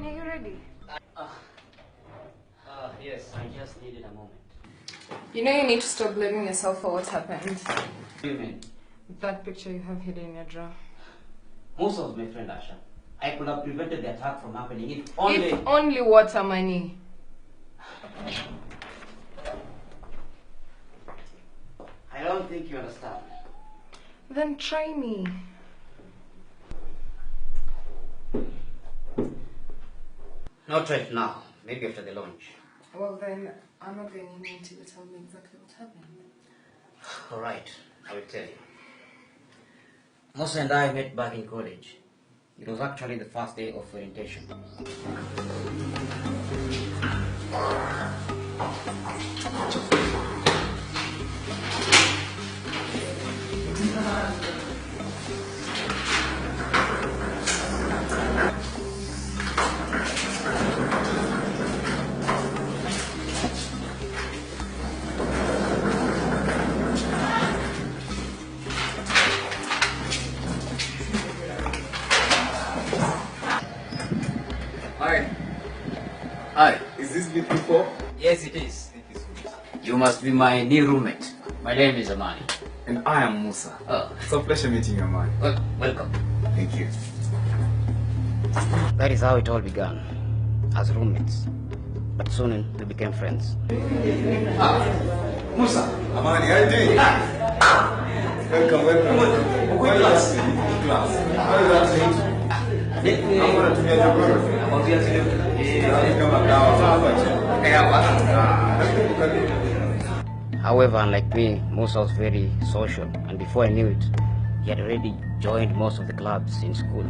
Are you ready? Yes, I just needed a moment. You know you need to stop blaming yourself for what happened. What do you mean? That picture you have hidden in your drawer. Musa was my friend, Asha. I could have prevented the attack from happening if only... If only water money. I don't think you understand. Then try me. Not right now. Maybe after the launch. Well then, I'm not going in until you tell me exactly what happened. Alright, I will tell you. Musa and I met back in college. It was actually the first day of orientation. Hi, is this B34? Yes, it is. You must be my new roommate. My name is Amani. And I am Musa. Oh. It's a pleasure meeting you, Amani. Well, welcome. Thank you. That is how it all began, as roommates. But soon we became friends. Musa, Amani, how are you doing? Welcome. What class? Class. How is that going? I'm going to your geography. However, unlike me, Musa was very social, and before I knew it, he had already joined most of the clubs in school.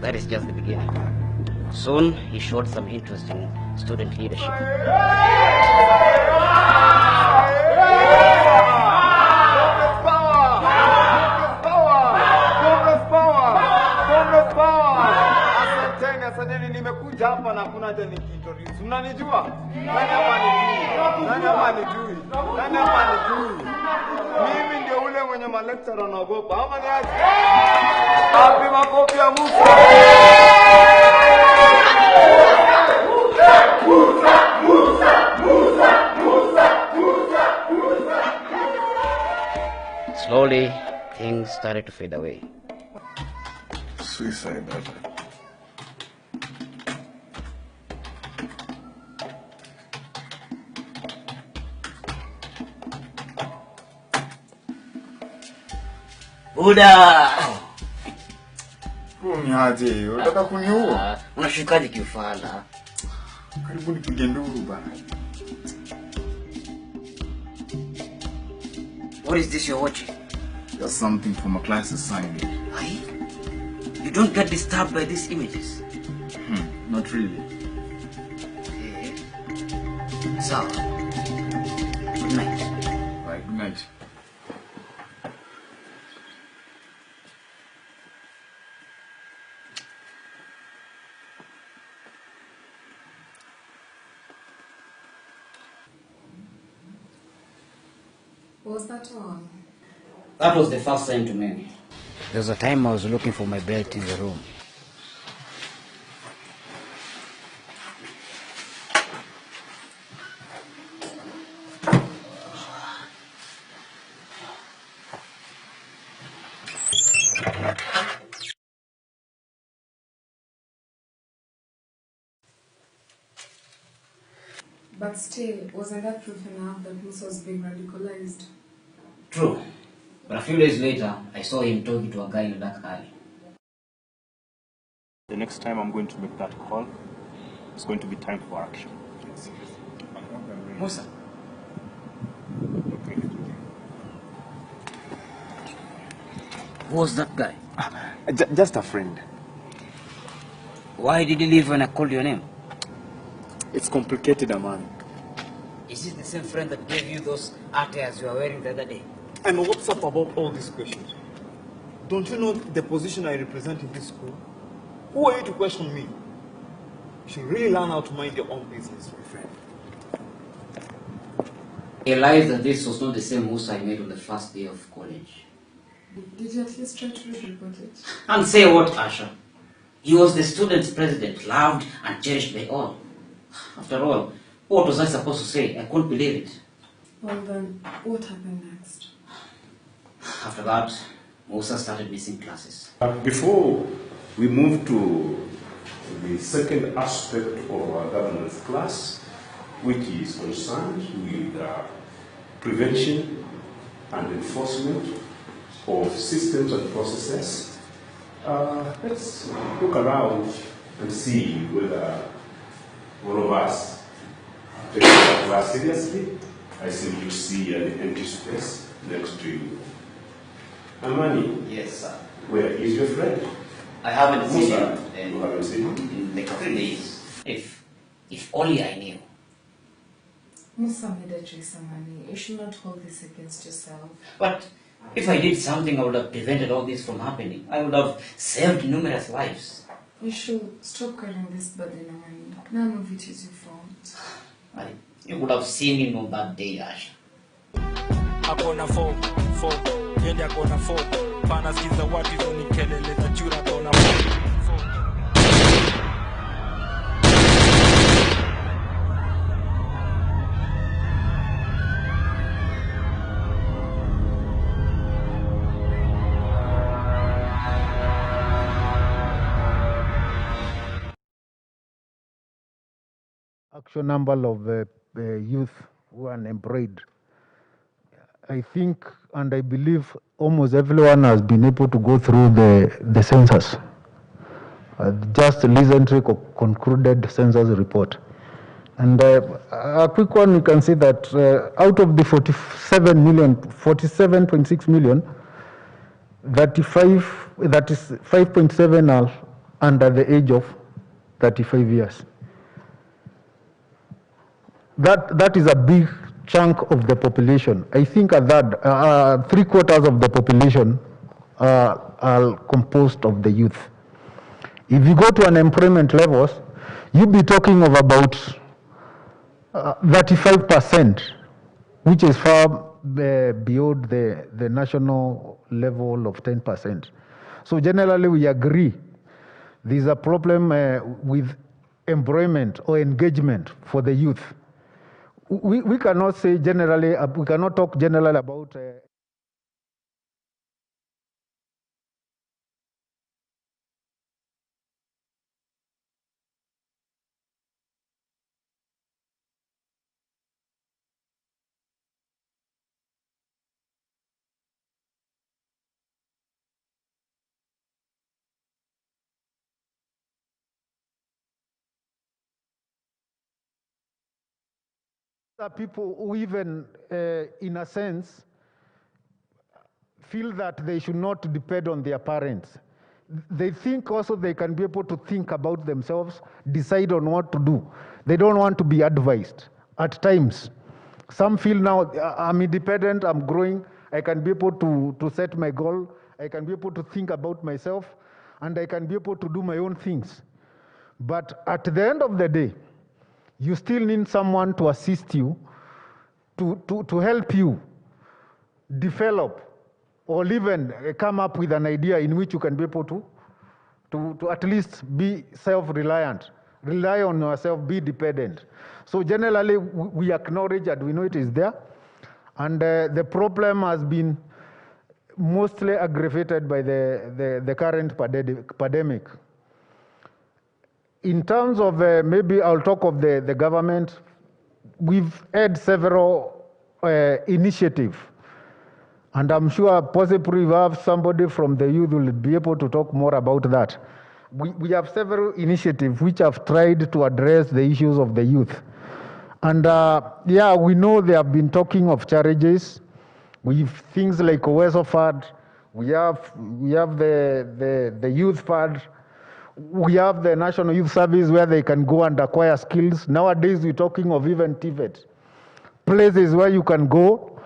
That is just the beginning. Soon, he showed some interest in student leadership. Nimekuja hapa na kuna haja nikiintroduce. Mnanijua? Nani hapa anijui? Nani hapa anijui? Nani hapa anijui? Mimi ndio ule mwenye malecturer anaogopa. Ama ni aje? Wapi makofi ya Musa? Slowly, things started to fade away. Suicide, brother. Buda! Uniaje, unataka kuniua? Unashukaje kiufala? Karibu nipige nduru bana. What is this you're watching? That's something from a class assignment. Aye? You don't get disturbed by these images? Not really. Okay. So, good night. Right, good night. Was that all? That was the first time to me. There was a time I was looking for my belt in the room. But still, wasn't that proof enough that Musa was being radicalized? True. But a few days later, I saw him talking to a guy in a dark alley. The next time I'm going to make that call, it's going to be time for action. Musa. Okay. Who was that guy? Just a friend. Why did he leave when I called your name? It's complicated, Amani. Is this the same friend that gave you those attires you were wearing the other day? And what's up about all these questions? Don't you know the position I represent in this school? Who are you to question me? You should really learn how to mind your own business, my friend. realized that this was not the same Musa I met on the first day of college. Did you at least try to report it? And say what, Asha? He was the student's president, loved and cherished by all. After all, what was I supposed to say? I couldn't believe it. Well then, what happened next? After that, Musa started missing classes. Before we move to the second aspect of our governance class, which is concerned with prevention and enforcement of systems and processes, let's look around and see whether all of us take our class seriously. I simply see an empty space next to you. Amani, Yes, sir. where is your friend? I haven't seen Musa, him you haven't seen him? in like 3 days. If only I knew. Musa made a choice, Amani. You should not hold this against yourself. But if I did something, I would have prevented all this from happening. I would have saved numerous lives. You should stop carrying this burden, Amani. None of it is your fault. You would have seen him on that day, Ash. Akona four, yende akona four. Pana skiza watu hizo ni kelele za chura akona four. Actual number of youth who are unemployed. I think and I believe almost everyone has been able to go through the census. Just recently concluded census report. And a quick one, we can see that out of the 47.6 million, that is 5.7 are under the age of 35 years. That is a big chunk of the population. I think that 3/4 of the population are composed of the youth. If you go to unemployment levels, you'll be talking of about 35%, which is far beyond the national level of 10%. So generally we agree there's a problem with employment or engagement for the youth. We cannot say generally, we cannot talk generally about people who even, in a sense, feel that they should not depend on their parents. They think also they can be able to think about themselves, decide on what to do. They don't want to be advised at times. Some feel now, I'm independent, I'm growing, I can be able to set my goal, I can be able to think about myself, and I can be able to do my own things. But at the end of the day, you still need someone to assist you, to help you develop or even come up with an idea in which you can be able to at least be self-reliant, rely on yourself, be dependent. So generally, we acknowledge and we know it is there. And the problem has been mostly aggravated by the current pandemic. In terms of, maybe I'll talk of the government, we've had several initiatives. And I'm sure possibly we have somebody from the youth who will be able to talk more about that. We have several initiatives which have tried to address the issues of the youth. And yeah, we know they have been talking of challenges. We have things like Oweso Fund, we have the Youth Fund, we have the National Youth Service where they can go and acquire skills. Nowadays we're talking of even TVET, places where you can go.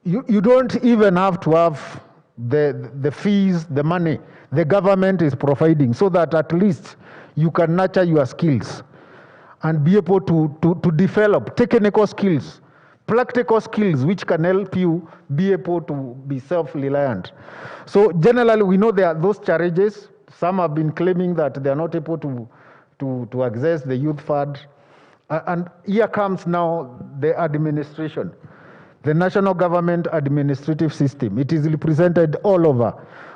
You don't even have to have the fees, the money the government is providing, so that at least you can nurture your skills and be able to develop technical skills, practical skills which can help you be able to be self-reliant. So generally, we know there are those challenges. Some have been claiming that they are not able to access the youth fund. And here comes now the administration, the national government administrative system. It is represented all over.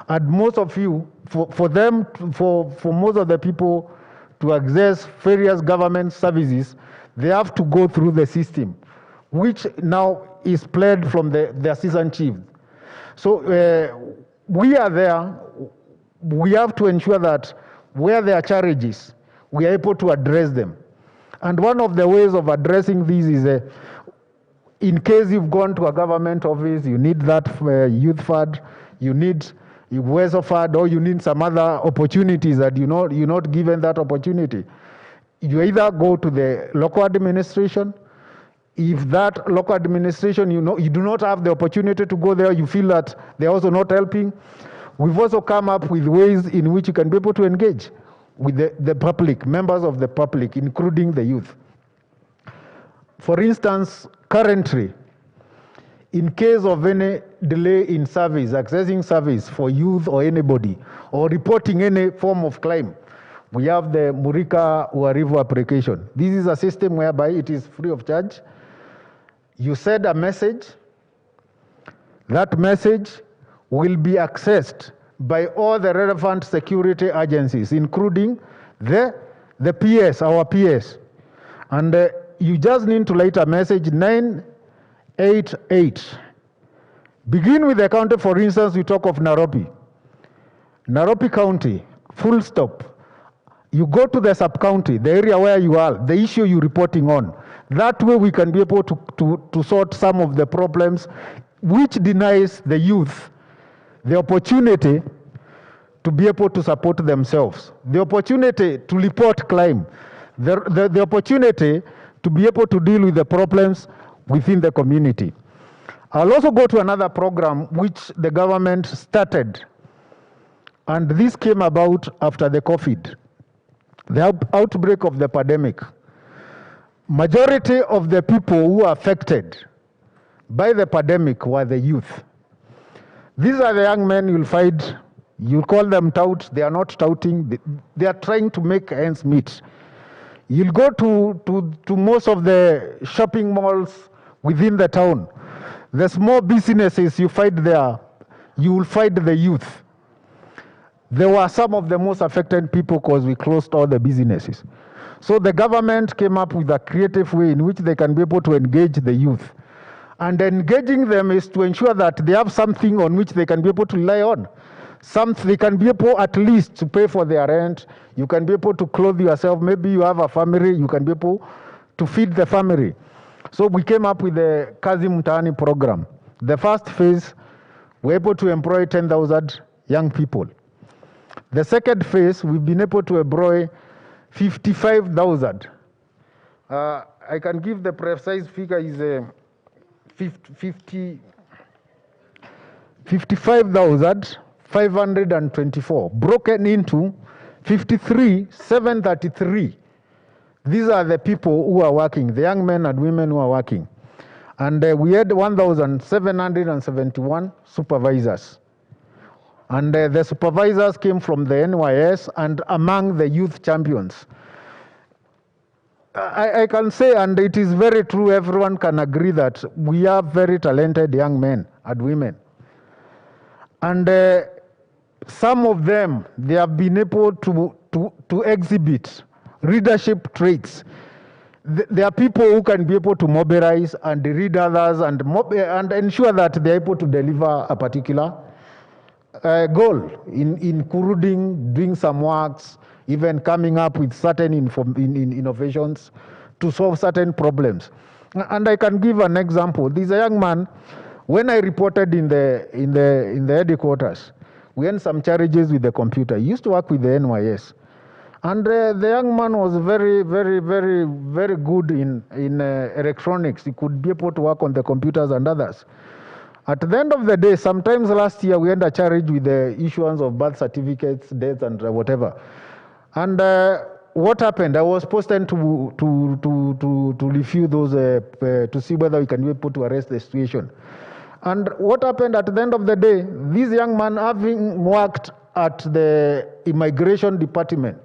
And most of you, for most of the people to access various government services, they have to go through the system, which now is played from the assistant chief. So we are there. We have to ensure that where there are challenges, we are able to address them. And one of the ways of addressing these is, in case you've gone to a government office, you need that youth fund, you need Weso fund, or you need some other opportunities that you're not given that opportunity. You either go to the local administration. If that local administration, you do not have the opportunity to go there, you feel that they're also not helping. We've also come up with ways in which you can be able to engage with the public, members of the public, including the youth. For instance, currently, in case of any delay in service, accessing service for youth or anybody, or reporting any form of claim, we have the Murika Uarivu application. This is a system whereby it is free of charge. You send a message. That message will be accessed by all the relevant security agencies, including the PS, our PS. And you just need to write a message 988. Begin with the county. For instance, we talk of Nairobi. Nairobi County, full stop. You go to the sub-county, the area where you are, the issue you're reporting on. That way we can be able to sort some of the problems which denies the youth the opportunity to be able to support themselves, the opportunity to report crime, the opportunity to be able to deal with the problems within the community. I'll also go to another program which the government started, and this came about after the COVID, the outbreak of the pandemic. Majority of the people who are affected by the pandemic were the youth. These are the young men you'll find, you call them touts, they are not touting, they are trying to make ends meet. You'll go to most of the shopping malls within the town. The small businesses you find there, you will find the youth. They were some of the most affected people because we closed all the businesses. So the government came up with a creative way in which they can be able to engage the youth. And engaging them is to ensure that they have something on which they can be able to rely on. They can be able at least to pay for their rent. You can be able to clothe yourself. Maybe you have a family, you can be able to feed the family. So we came up with the Kazi Mtaani program. The first phase, we're able to employ 10,000 young people. The second phase, we've been able to employ 55,000. I can give the precise figure is 55,524, broken into 53,733. These are the people who are working, the young men and women who are working. And we had 1,771 supervisors. And the supervisors came from the NYS and among the youth champions. I can say, and it is very true, everyone can agree that we have very talented young men and women. And some of them, they have been able to exhibit leadership traits. There are people who can be able to mobilize and lead others and ensure that they're able to deliver a particular goal, including doing some works, even coming up with certain innovations to solve certain problems. And I can give an example. This is a young man, when I reported in the headquarters, we had some challenges with the computer. He used to work with the NYS. And the young man was very, very, very, very good in electronics. He could be able to work on the computers and others. At the end of the day, sometimes last year we had a challenge with the issuance of birth certificates, deaths, and whatever. And what happened? I was posted to review those, to see whether we can be able to arrest the situation. And what happened at the end of the day, this young man, having worked at the immigration department,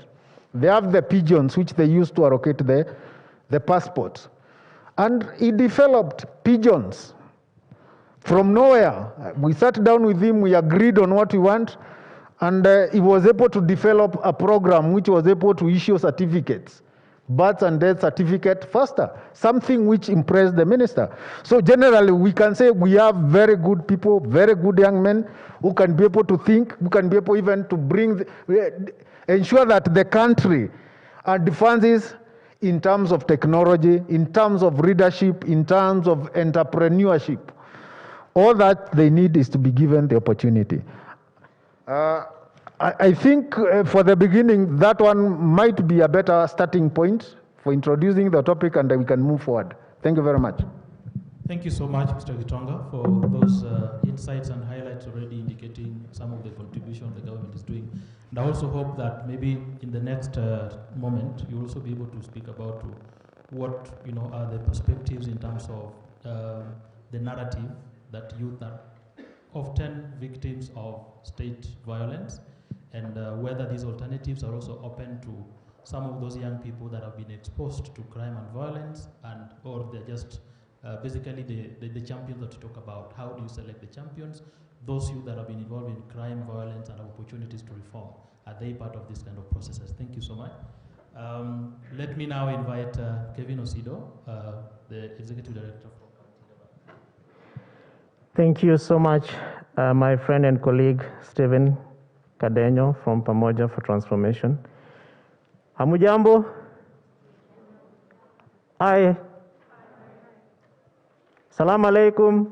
they have the pigeons which they use to allocate the passports. And he developed pigeons from nowhere. We sat down with him, we agreed on what we want, and he was able to develop a program which was able to issue certificates, birth and death certificate faster, something which impressed the minister. So generally, we can say we have very good people, very good young men who can be able to think, who can be able even to bring, ensure that the country advances in terms of technology, in terms of leadership, in terms of entrepreneurship. All that they need is to be given the opportunity. I think for the beginning, that one might be a better starting point for introducing the topic, and we can move forward. Thank you very much. Thank you so much, Mr. Gitonga, for those insights and highlights already indicating some of the contribution the government is doing. And I also hope that maybe in the next moment, you'll also be able to speak about what are the perspectives in terms of the narrative that youth are often victims of state violence, and whether these alternatives are also open to some of those young people that have been exposed to crime and violence, and or they're just basically the champions that you talk about. How do you select the champions? Those youth that have been involved in crime, violence, and opportunities to reform, are they part of this kind of processes? Thank you so much. Let me now invite Kevin Osido, the Executive Director. Thank you so much, my friend and colleague, Stephen Kadenyo from Pamoja for Transformation. Hamujambo? Hi. Salamu alaikum.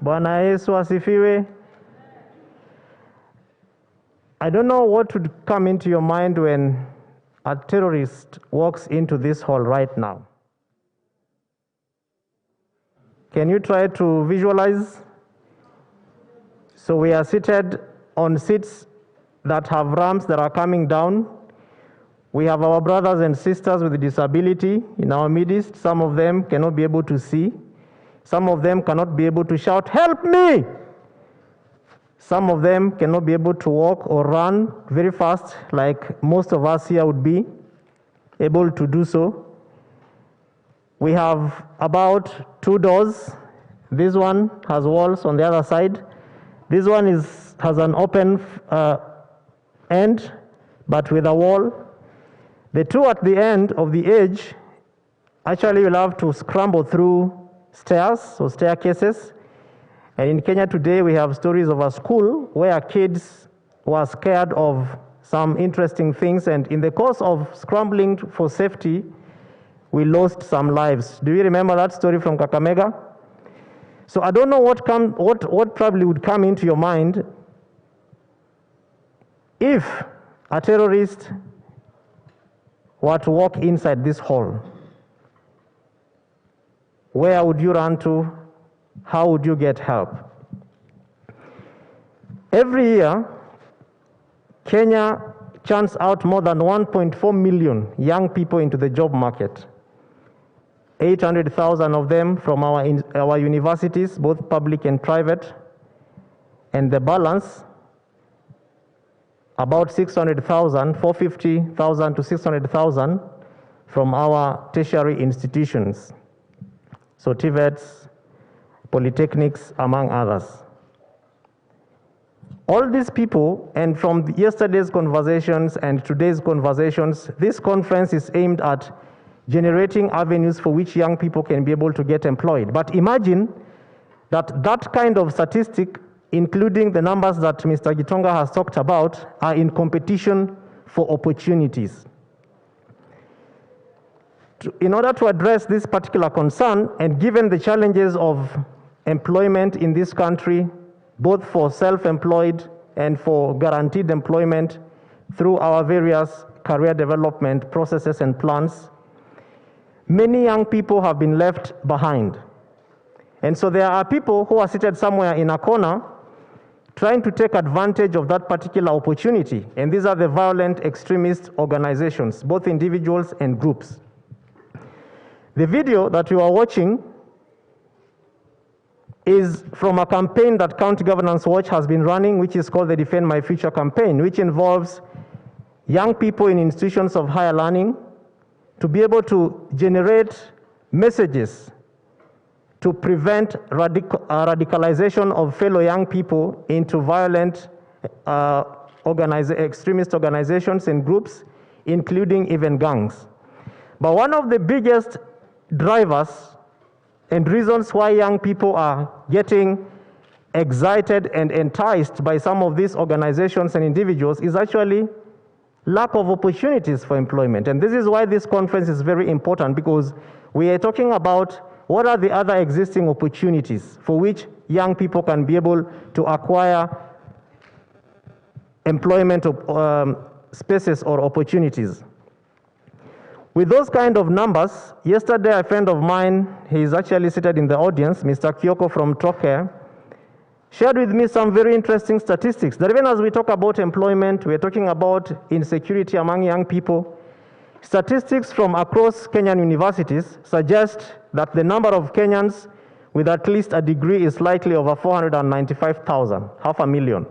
Bwana Yesu asifiwe. I don't know what would come into your mind when a terrorist walks into this hall right now. Can you try to visualize? So we are seated on seats that have ramps that are coming down. We have our brothers and sisters with disability in our midst. Some of them cannot be able to see. Some of them cannot be able to shout, "Help me!" Some of them cannot be able to walk or run very fast like most of us here would be able to do so. We have about 2 doors. This one has walls on the other side. This one has an open end, but with a wall. The two at the end of the edge, actually you'll have to scramble through stairs or staircases. And in Kenya today, we have stories of a school where kids were scared of some interesting things, and in the course of scrambling for safety, we lost some lives. Do you remember that story from Kakamega? So I don't know what probably would come into your mind if a terrorist were to walk inside this hall. Where would you run to? How would you get help? Every year, Kenya churns out more than 1.4 million young people into the job market. 800,000 of them from our universities, both public and private, and the balance, about 600,000, 450,000 to 600,000 from our tertiary institutions, so TVETs, polytechnics, among others. All these people, and from yesterday's conversations and today's conversations, this conference is aimed at generating avenues for which young people can be able to get employed. But imagine that kind of statistic, including the numbers that Mr. Gitonga has talked about, are in competition for opportunities. In order to address this particular concern, and given the challenges of employment in this country, both for self-employed and for guaranteed employment through our various career development processes and plans, many young people have been left behind. And so there are people who are seated somewhere in a corner trying to take advantage of that particular opportunity. And these are the violent extremist organizations, both individuals and groups. The video that you are watching is from a campaign that County Governance Watch has been running, which is called the Defend My Future campaign, which involves young people in institutions of higher learning to be able to generate messages to prevent radicalization of fellow young people into violent extremist organizations and groups, including even gangs. But one of the biggest drivers and reasons why young people are getting excited and enticed by some of these organizations and individuals is actually lack of opportunities for employment. And this is why this conference is very important, because we are talking about what are the other existing opportunities for which young people can be able to acquire employment spaces or opportunities. With those kind of numbers, yesterday a friend of mine, he is actually seated in the audience, Mr. Kyoko from Troke, shared with me some very interesting statistics that even as we talk about employment, we're talking about insecurity among young people. Statistics from across Kenyan universities suggest that the number of Kenyans with at least a degree is slightly over 495,000, 500,000.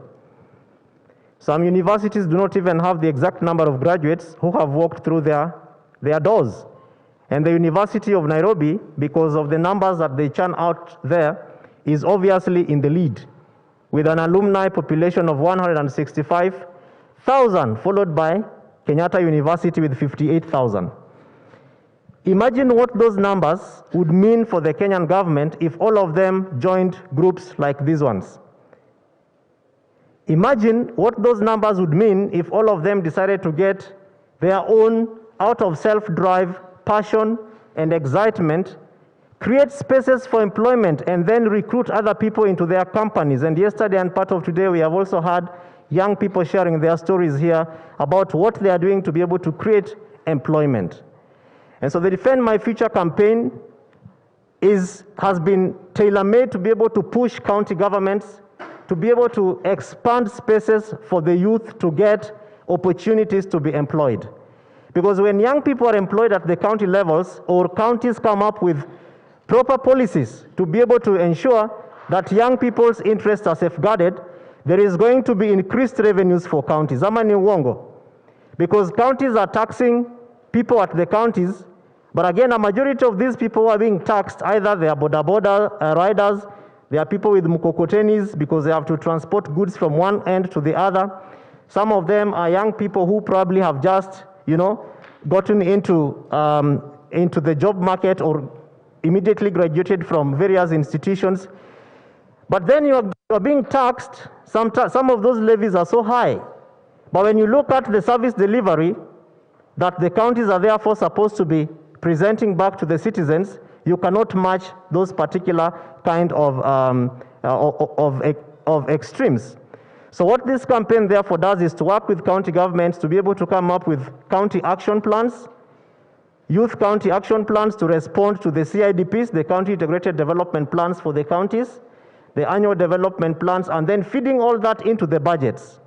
Some universities do not even have the exact number of graduates who have walked through their doors. And the University of Nairobi, because of the numbers that they churn out there, is obviously in the lead, with an alumni population of 165,000, followed by Kenyatta University with 58,000. Imagine what those numbers would mean for the Kenyan government if all of them joined groups like these ones. Imagine what those numbers would mean if all of them decided to get their own out of self-drive, passion, and excitement, create spaces for employment, and then recruit other people into their companies. And yesterday and part of today, we have also had young people sharing their stories here about what they are doing to be able to create employment. And so the Defend My Future campaign has been tailor-made to be able to push county governments to be able to expand spaces for the youth to get opportunities to be employed. Because when young people are employed at the county levels, or counties come up with proper policies to be able to ensure that young people's interests are safeguarded, there is going to be increased revenues for counties. Amani uongo. Because counties are taxing people at the counties, but again, a majority of these people who are being taxed, either they are boda riders, they are people with mukokotenis because they have to transport goods from one end to the other. Some of them are young people who probably have just, gotten into the job market or immediately graduated from various institutions. But then you are being taxed. Some of those levies are so high. But when you look at the service delivery that the counties are therefore supposed to be presenting back to the citizens, you cannot match those particular kind of extremes. So what this campaign therefore does is to work with county governments to be able to come up with county action plans, youth county action plans to respond to the CIDPs, the County Integrated Development Plans for the counties, the annual development plans, and then feeding all that into the budgets.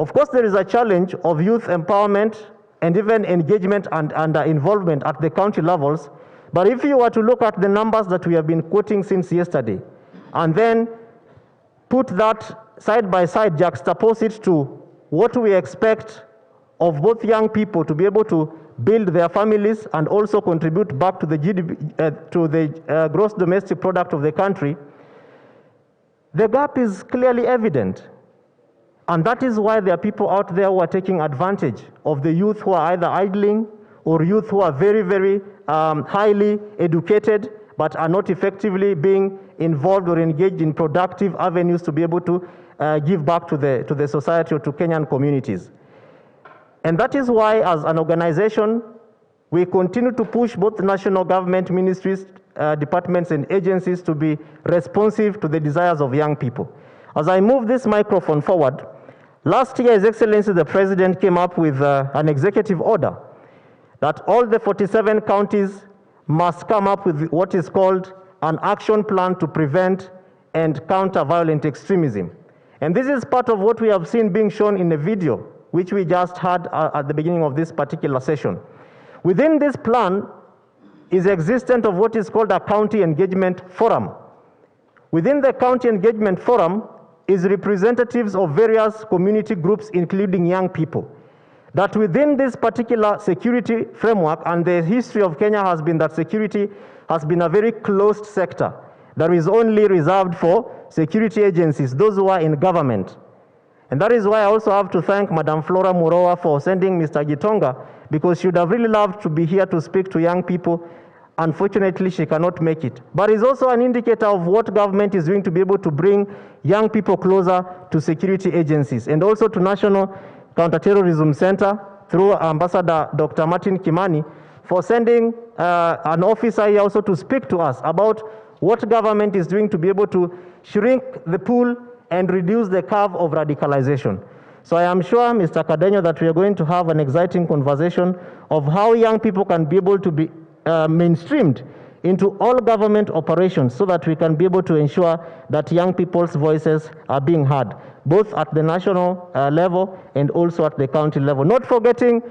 Of course, there is a challenge of youth empowerment and even engagement and involvement at the county levels. But if you were to look at the numbers that we have been quoting since yesterday, and then put that side by side, juxtapose it to what we expect of both young people to be able to build their families and also contribute back to the GDP, to the gross domestic product of the country, the gap is clearly evident. And that is why there are people out there who are taking advantage of the youth who are either idling or youth who are very, very highly educated but are not effectively being involved or engaged in productive avenues to be able to give back to the society or to Kenyan communities. And that is why, as an organization, we continue to push both national government ministries, departments, and agencies to be responsive to the desires of young people. As I move this microphone forward, last year, His Excellency the President came up with an executive order that all the 47 counties must come up with what is called an action plan to prevent and counter violent extremism. And this is part of what we have seen being shown in a video, which we just had at the beginning of this particular session. Within this plan is existence of what is called a county engagement forum. Within the county engagement forum is representatives of various community groups, including young people. That within this particular security framework, and the history of Kenya has been that security has been a very closed sector that is only reserved for security agencies, those who are in government. And that is why I also have to thank Madam Flora Murowa for sending Mr. Gitonga, because she would have really loved to be here to speak to young people. Unfortunately, she cannot make it. But it's also an indicator of what government is doing to be able to bring young people closer to security agencies and also to National Counterterrorism Center through Ambassador Dr. Martin Kimani for sending an officer here also to speak to us about what government is doing to be able to shrink the pool and reduce the curve of radicalization. So I am sure, Mr. Kadenyo, that we are going to have an exciting conversation of how young people can be able to be mainstreamed into all government operations so that we can be able to ensure that young people's voices are being heard, both at the national level and also at the county level. Not forgetting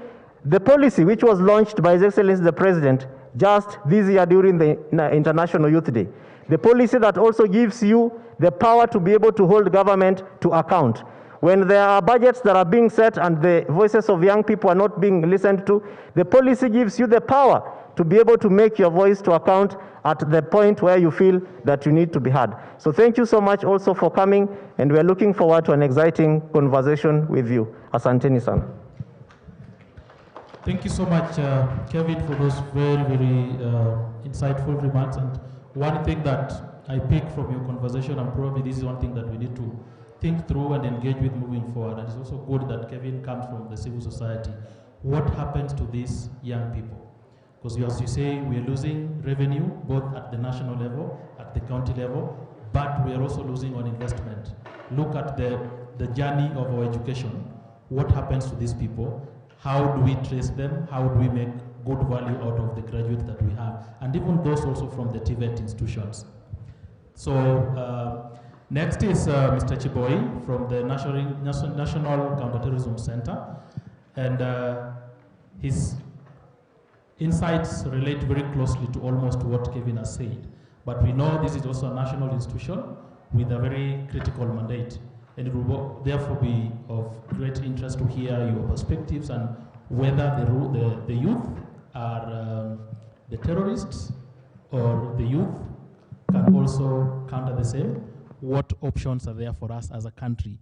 the policy which was launched by His Excellency the President just this year during the International Youth Day. The policy that also gives you the power to be able to hold government to account. When there are budgets that are being set and the voices of young people are not being listened to, the policy gives you the power to be able to make your voice to account at the point where you feel that you need to be heard. So thank you so much also for coming, and we're looking forward to an exciting conversation with you. Asanteni sana. Thank you so much, Kevin, for those very, very insightful remarks. And one thing that I pick from your conversation, and probably this is one thing that we need to think through and engage with moving forward, and it's also good that Kevin comes from the civil society. What happens to these young people? Because as you say, we are losing revenue both at the national level, at the county level, but we are also losing on investment. Look at the journey of our education. What happens to these people? How do we trace them? How do we make good value out of the graduates that we have? And even those also from the TVET institutions. So next is Mr. Cheboi from the National Counterterrorism Center. And his insights relate very closely to almost what Kevin has said. But we know this is also a national institution with a very critical mandate. And it will therefore be of great interest to hear your perspectives and whether the youth are the terrorists or the youth can also counter the same. What options are there for us as a country?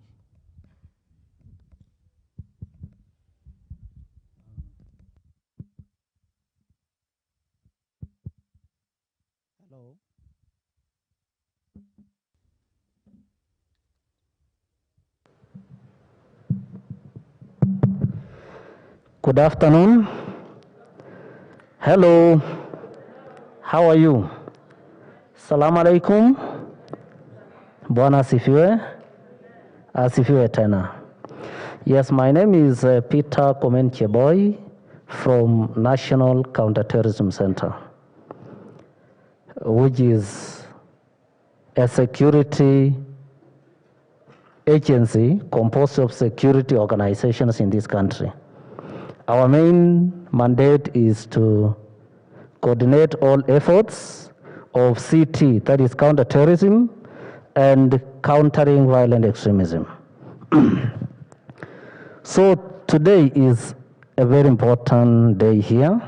Hello. Good afternoon. Hello. How are you? Salamu alaikum. Bwana asifiwe. Asifiwe tena. Yes, my name is Peter Komen Cheboi from National Counterterrorism Center, which is a security agency composed of security organizations in this country. Our main mandate is to coordinate all efforts of CT, that is counterterrorism, and countering violent extremism. So today is a very important day here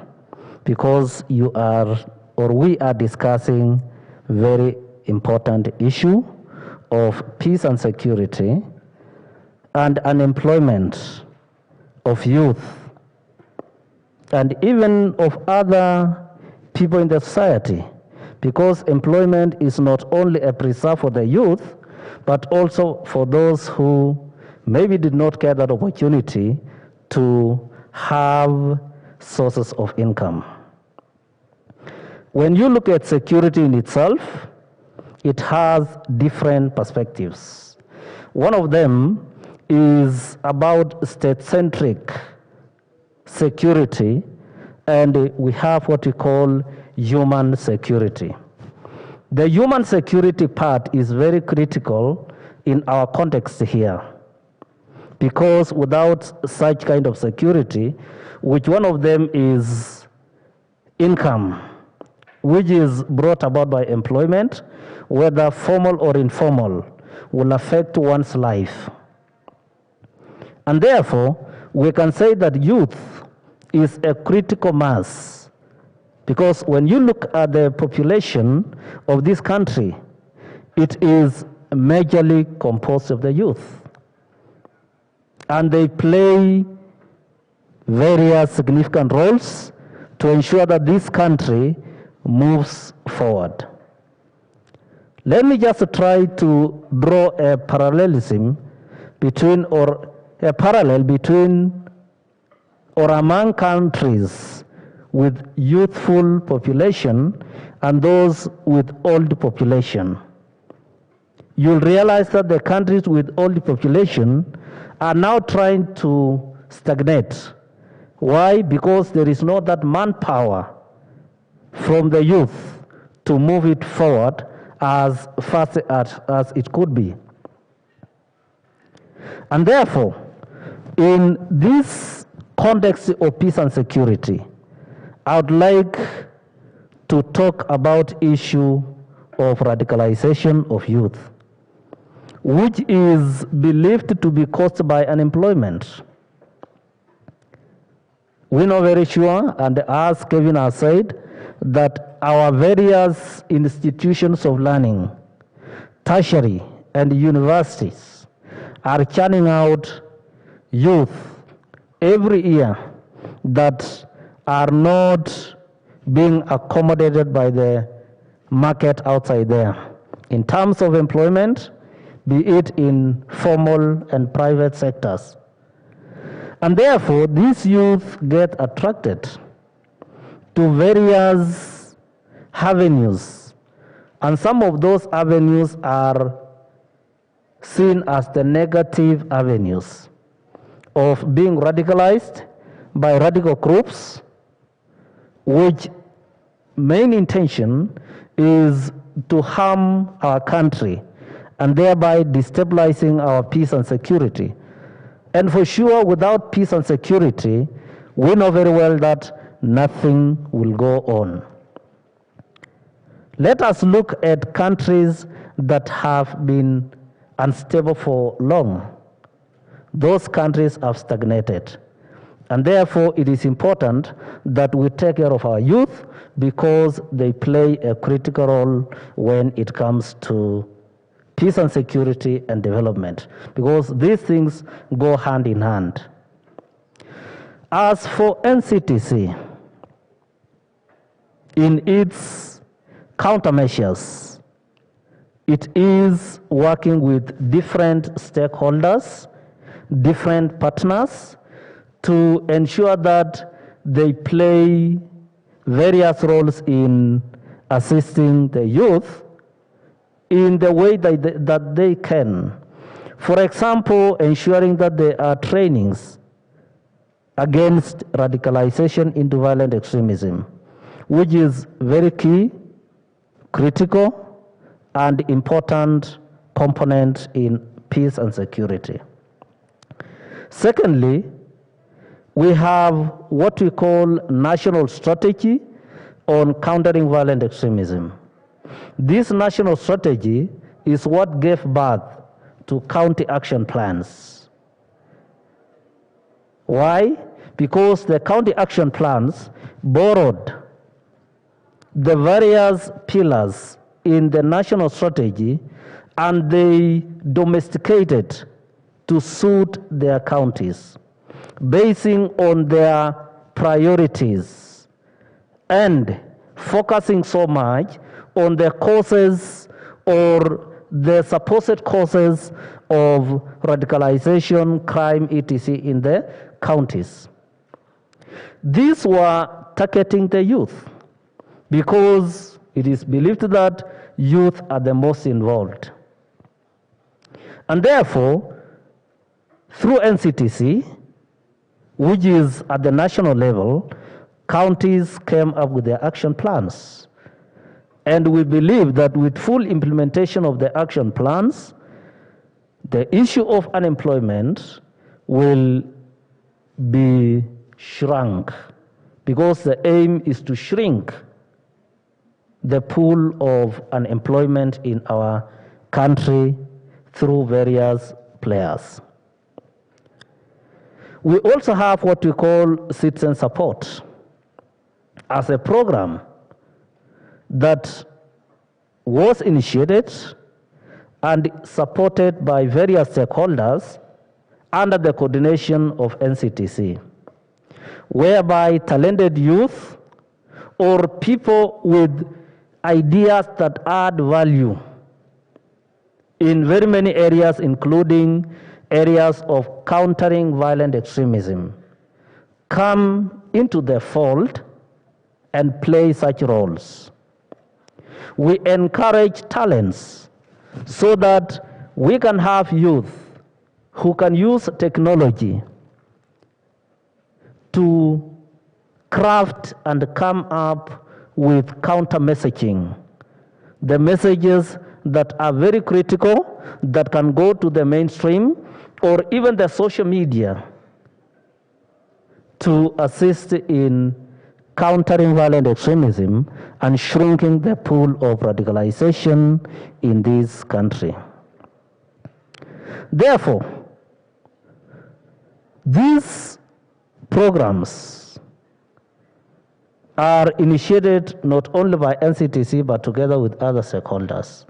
because you are, or we are discussing very important issue of peace and security and unemployment of youth and even of other people in the society, because employment is not only a preserve for the youth, but also for those who maybe did not get that opportunity to have sources of income. When you look at security in itself, it has different perspectives. One of them is about state-centric security, and we have what we call human security. The human security part is very critical in our context here. Because without such kind of security, which one of them is income, which is brought about by employment, whether formal or informal, will affect one's life. And therefore, we can say that youth is a critical mass, because when you look at the population of this country, it is majorly composed of the youth. And they play various significant roles to ensure that this country moves forward. Let me just try to draw a parallelism between, or a parallel between or among countries with youthful population and those with old population. You'll realize that the countries with old population are now trying to stagnate. Why? Because there is not that manpower from the youth to move it forward as fast as it could be. And therefore, in this context of peace and security, I would like to talk about issue of radicalization of youth, which is believed to be caused by unemployment. We know very sure, and as Kevin has said, that our various institutions of learning, tertiary and universities, are churning out youth every year that are not being accommodated by the market outside there in terms of employment, be it in formal and private sectors. And therefore, these youth get attracted to various avenues, and some of those avenues are seen as the negative avenues of being radicalized by radical groups, which main intention is to harm our country and thereby destabilizing our peace and security. And for sure, without peace and security, we know very well that nothing will go on. Let us look at countries that have been unstable for long. Those countries have stagnated. And therefore, it is important that we take care of our youth because they play a critical role when it comes to peace and security and development, because these things go hand in hand. As for NCTC, in its countermeasures, it is working with different stakeholders, different partners, to ensure that they play various roles in assisting the youth in the way that they can. For example, ensuring that there are trainings against radicalization into violent extremism, which is very key, critical, and important component in peace and security. Secondly, we have what we call national strategy on countering violent extremism. This national strategy is what gave birth to county action plans. Why? Because the county action plans borrowed the various pillars in the national strategy and they domesticated to suit their counties, basing on their priorities and focusing so much on the causes or the supposed causes of radicalization, crime, etc. in the counties. These were targeting the youth because it is believed that youth are the most involved. And therefore, through NCTC, which is at the national level, counties came up with their action plans. And we believe that with full implementation of the action plans, the issue of unemployment will be shrunk, because the aim is to shrink the pool of unemployment in our country through various players. We also have what we call citizen support as a program that was initiated and supported by various stakeholders under the coordination of NCTC, whereby talented youth or people with ideas that add value in very many areas, including areas of countering violent extremism, come into the fold and play such roles. We encourage talents so that we can have youth who can use technology to craft and come up with counter messaging, the messages that are very critical, that can go to the mainstream or even the social media to assist in countering violent extremism and shrinking the pool of radicalization in this country. Therefore, these programs are initiated not only by NCTC but together with other stakeholders.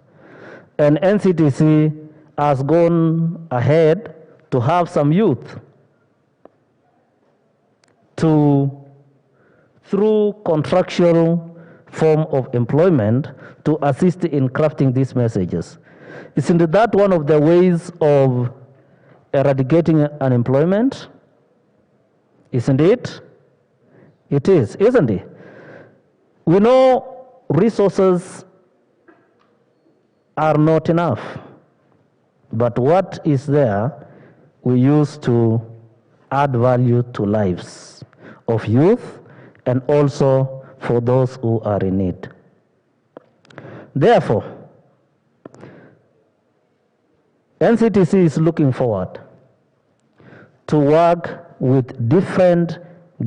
And NCTC has gone ahead to have some youth through contractual form of employment to assist in crafting these messages. Isn't that one of the ways of eradicating unemployment? Isn't it? It is, isn't it? We know resources are not enough, but what is there we use to add value to lives of youth and also for those who are in need. Therefore, NCTC is looking forward to work with different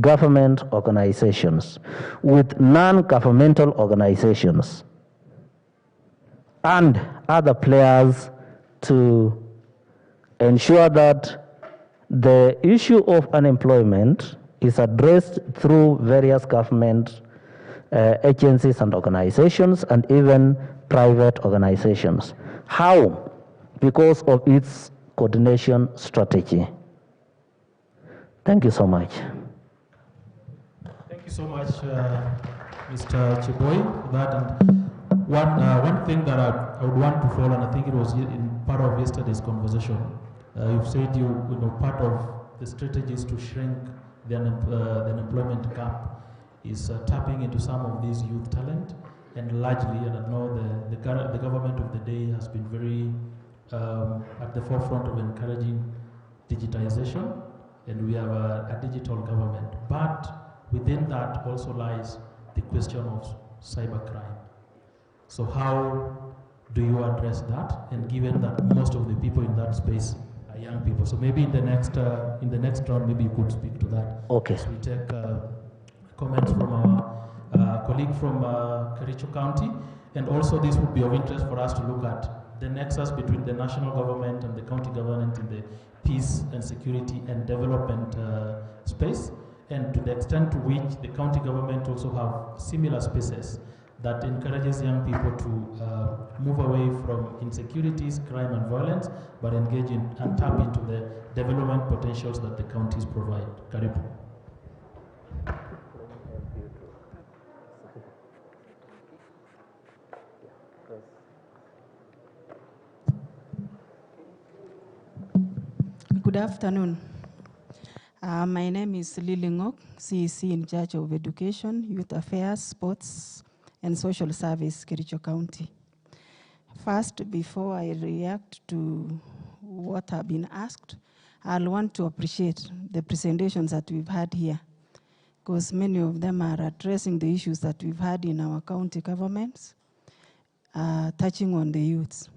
government organizations, with non-governmental organizations, and other players to ensure that the issue of unemployment is addressed through various government agencies and organizations and even private organizations. How? Because of its coordination strategy. Thank you so much. Thank you so much, Mr. Cheboi, for that. And one thing that I would want to follow, and I think it was in part of yesterday's conversation, you've said you know part of the strategies to shrink the unemployment gap is tapping into some of these youth talent, and largely, and I know the government of the day has been very at the forefront of encouraging digitization, and we have a digital government. But within that also lies the question of cybercrime. So how do you address that? And given that most of the people in that space are young people, so maybe in the next round, maybe you could speak to that. Okay. As we take comments from our colleague from Kericho County, and also this would be of interest for us to look at the nexus between the national government and the county government in the peace and security and development space, and to the extent to which the county government also have similar spaces that encourages young people to move away from insecurities, crime and violence, but engage in and tap into the development potentials that the counties provide. Karibu. Good afternoon. My name is Lilly Ngok, CEC in charge of Education, Youth Affairs, Sports, and Social Service, Kericho County. First, before I react to what have been asked, I'll want to appreciate the presentations that we've had here, because many of them are addressing the issues that we've had in our county governments, touching on the youths.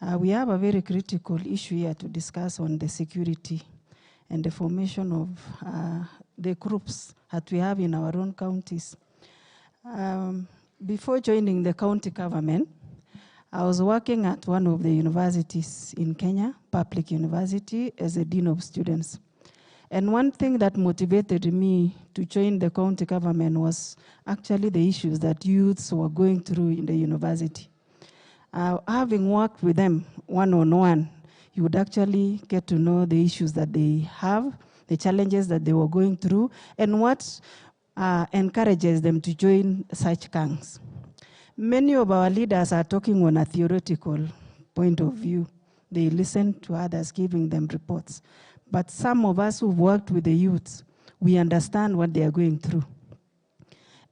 We have a very critical issue here to discuss on the security and the formation of the groups that we have in our own counties. Before joining the county government, I was working at one of the universities in Kenya, public university, as a dean of students. And one thing that motivated me to join the county government was actually the issues that youths were going through in the university. Having worked with them one-on-one, you would actually get to know the issues that they have, the challenges that they were going through, and what encourages them to join such gangs. Many of our leaders are talking on a theoretical point of view. They listen to others giving them reports. But some of us who've worked with the youths, we understand what they are going through.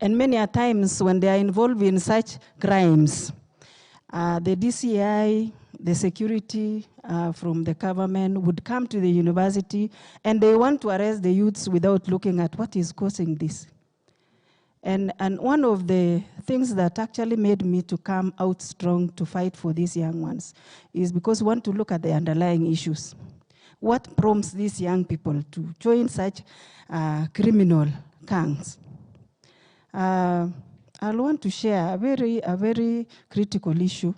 And many a times when they are involved in such crimes, the DCI, the security from the government would come to the university and they want to arrest the youths without looking at what is causing this. And one of the things that actually made me to come out strong to fight for these young ones is because we want to look at the underlying issues. What prompts these young people to join such criminal gangs? I want to share a very critical issue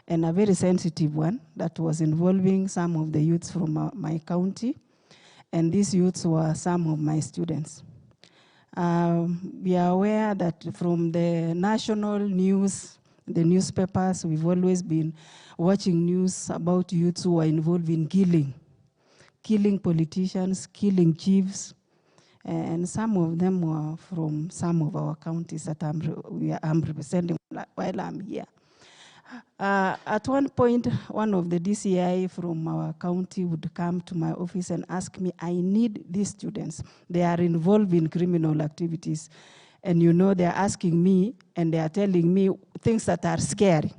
and a very sensitive one that was involving some of the youths from my county, and these youths were some of my students. We are aware that from the national news, the newspapers, we've always been watching news about youths who are involved in killing politicians, killing chiefs, and some of them were from some of our counties that I'm representing while I'm here. At one point, one of the DCI from our county would come to my office and ask me, I need these students. They are involved in criminal activities. And you know, they're asking me and they are telling me things that are scary.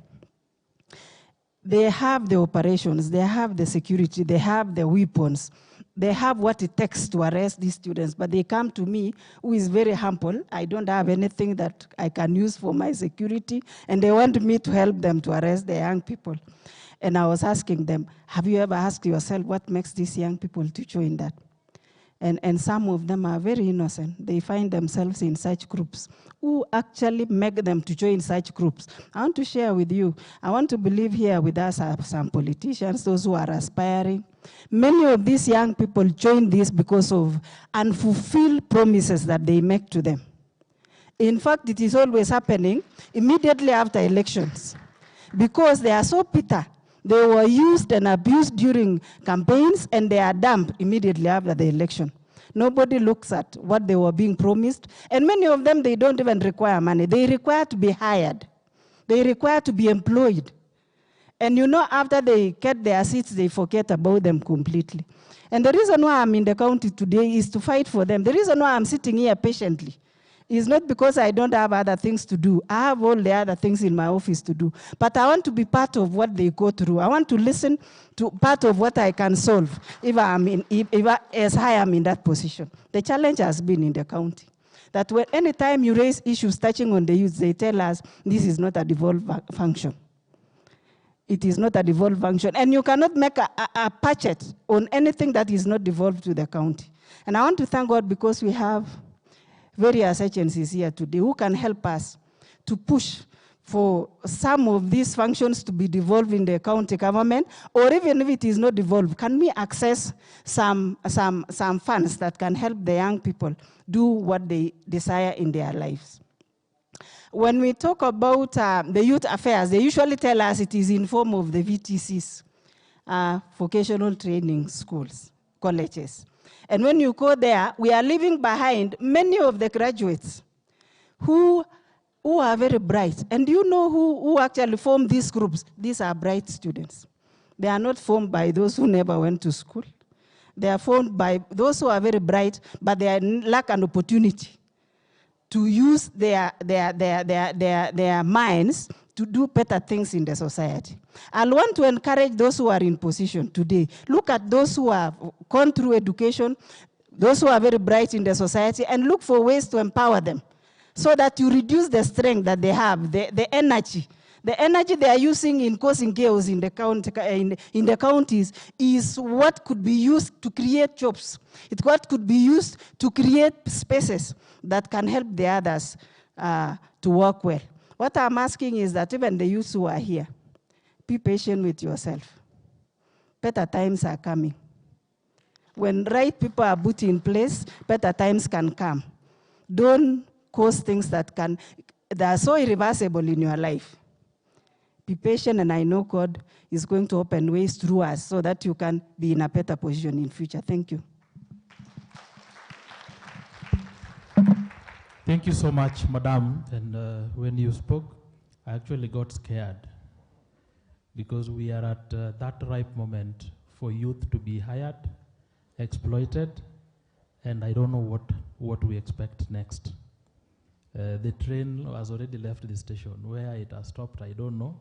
They have the operations, they have the security, they have the weapons, they have what it takes to arrest these students, but they come to me, who is very humble. I don't have anything that I can use for my security, and they want me to help them to arrest the young people. And I was asking them, have you ever asked yourself what makes these young people to join that? And some of them are very innocent. They find themselves in such groups. Who actually make them to join such groups? I want to share with you. I want to believe here with us are some politicians, those who are aspiring. Many of these young people join this because of unfulfilled promises that they make to them. In fact, it is always happening immediately after elections because they are so bitter. They were used and abused during campaigns, and they are dumped immediately after the election. Nobody looks at what they were being promised. And many of them, they don't even require money. They require to be hired. They require to be employed. And you know, after they get their seats, they forget about them completely. And the reason why I'm in the county today is to fight for them. The reason why I'm sitting here patiently is not because I don't have other things to do. I have all the other things in my office to do. But I want to be part of what they go through. I want to listen to part of what I can solve if as I am in that position. The challenge has been in the county that anytime you raise issues touching on the youth, they tell us this is not a devolved function. It is not a devolved function. And you cannot make a budget on anything that is not devolved to the county. And I want to thank God because we have various agencies here today who can help us to push for some of these functions to be devolved in the county government, or even if it is not devolved, can we access some funds that can help the young people do what they desire in their lives? When we talk about the youth affairs, they usually tell us it is in form of the VTCs, vocational training schools, colleges. And when you go there, we are leaving behind many of the graduates who are very bright. And do you know who actually form these groups? These are bright students. They are not formed by those who never went to school. They are formed by those who are very bright, but they lack an opportunity to use their minds to do better things in the society. I want to encourage those who are in position today. Look at those who have gone through education, those who are very bright in the society, and look for ways to empower them so that you reduce the strength that they have, the energy The energy they are using in causing chaos in the counties is what could be used to create jobs. It's what could be used to create spaces that can help the others to work well. What I'm asking is that even the youth who are here, be patient with yourself. Better times are coming. When right people are put in place, better times can come. Don't cause things that are so irreversible in your life. Be patient, and I know God is going to open ways through us so that you can be in a better position in future. Thank you. Thank you so much, Madam. And when you spoke, I actually got scared because we are at that ripe moment for youth to be hired, exploited, and I don't know what we expect next. The train has already left the station. Where it has stopped, I don't know,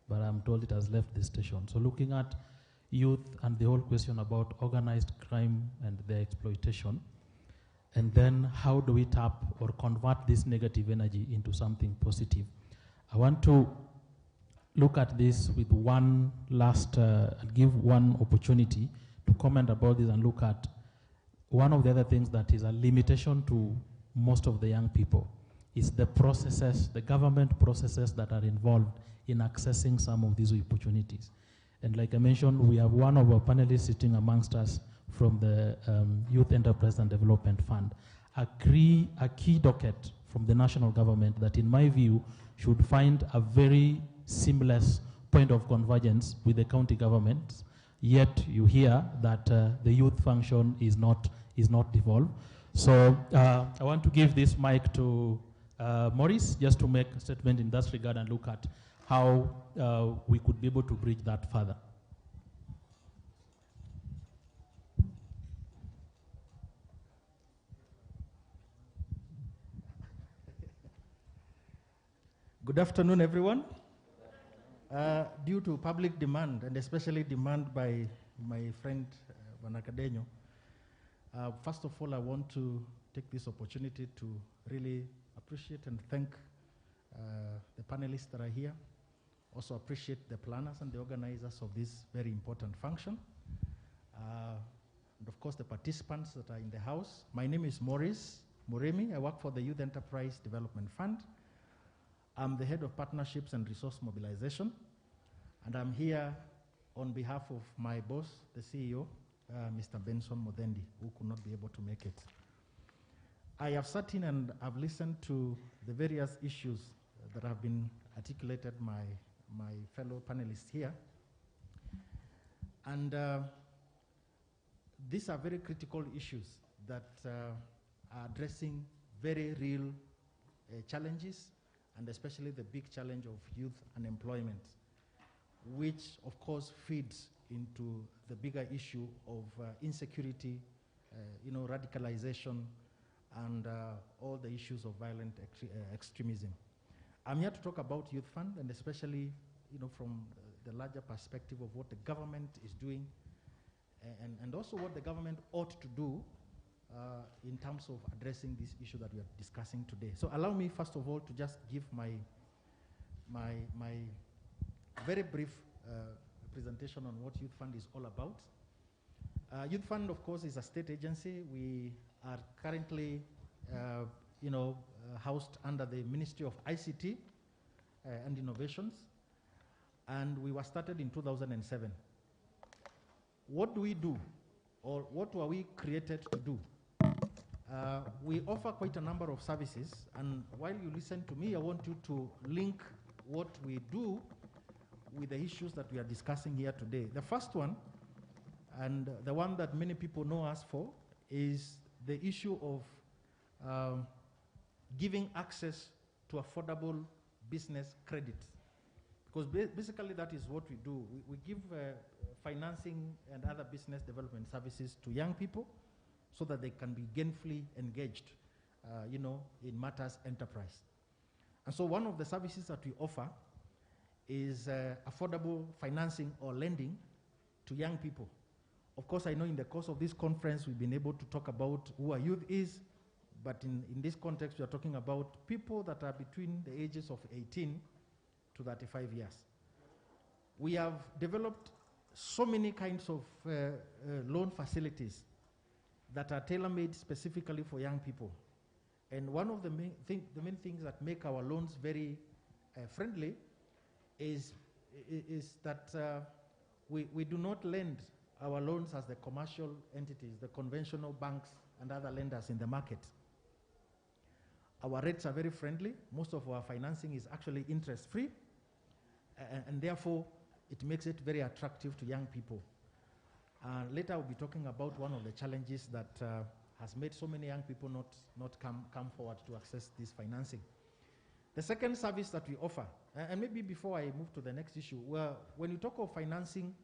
but I'm told it has left the station. So looking at youth and the whole question about organized crime and their exploitation, and then how do we tap or convert this negative energy into something positive? I want to look at this with one last, give one opportunity to comment about this and look at one of the other things that is a limitation to most of the young people is the processes, the government processes that are involved in accessing some of these opportunities. And like I mentioned, we have one of our panelists sitting amongst us from the Youth Enterprise and Development Fund, a key docket from the national government that in my view should find a very seamless point of convergence with the county governments, yet you hear that the youth function is not devolved. So I want to give this mic to Maurice just to make a statement in that regard and look at how we could be able to bridge that further. Good afternoon, everyone. Due to public demand, and especially demand by my friend Kadenyo, first of all, I want to take this opportunity to really appreciate and thank the panelists that are here. Also appreciate the planners and the organizers of this very important function. And of course, the participants that are in the house. My name is Maurice Murimi. I work for the Youth Enterprise Development Fund. I'm the head of partnerships and resource mobilization. And I'm here on behalf of my boss, the CEO, Mr. Benson Modendi, who could not be able to make it. I have sat in and I've listened to the various issues that have been articulated by my fellow panelists here. And these are very critical issues that are addressing very real challenges, and especially the big challenge of youth unemployment, which of course feeds into the bigger issue of insecurity, radicalization, and all the issues of violent extremism. I'm here to talk about Youth Fund, and especially from the larger perspective of what the government is doing, and also what the government ought to do in terms of addressing this issue that we are discussing today. So allow me, first of all, to just give my very brief presentation on what Youth Fund is all about. Youth Fund, of course, is a state agency. We are currently, housed under the Ministry of ICT and Innovations, and we were started in 2007. What do we do, or what were we created to do? We offer quite a number of services, and while you listen to me, I want you to link what we do with the issues that we are discussing here today. The first one, and the one that many people know us for, is the issue of giving access to affordable business credit. Because basically that is what we do. We give financing and other business development services to young people so that they can be gainfully engaged, in matters enterprise. And so one of the services that we offer is affordable financing or lending to young people. Of course, I know in the course of this conference, we've been able to talk about who our youth is, but in this context, we are talking about people that are between the ages of 18 to 35 years. We have developed so many kinds of loan facilities that are tailor-made specifically for young people. And one of the main things that make our loans very friendly is that we do not lend our loans as the commercial entities, the conventional banks and other lenders in the market. Our rates are very friendly. Most of our financing is actually interest-free, and therefore it makes it very attractive to young people. Later I'll be talking about one of the challenges that has made so many young people not come forward to access this financing. The second service that we offer, and maybe before I move to the next issue, when you talk of financing,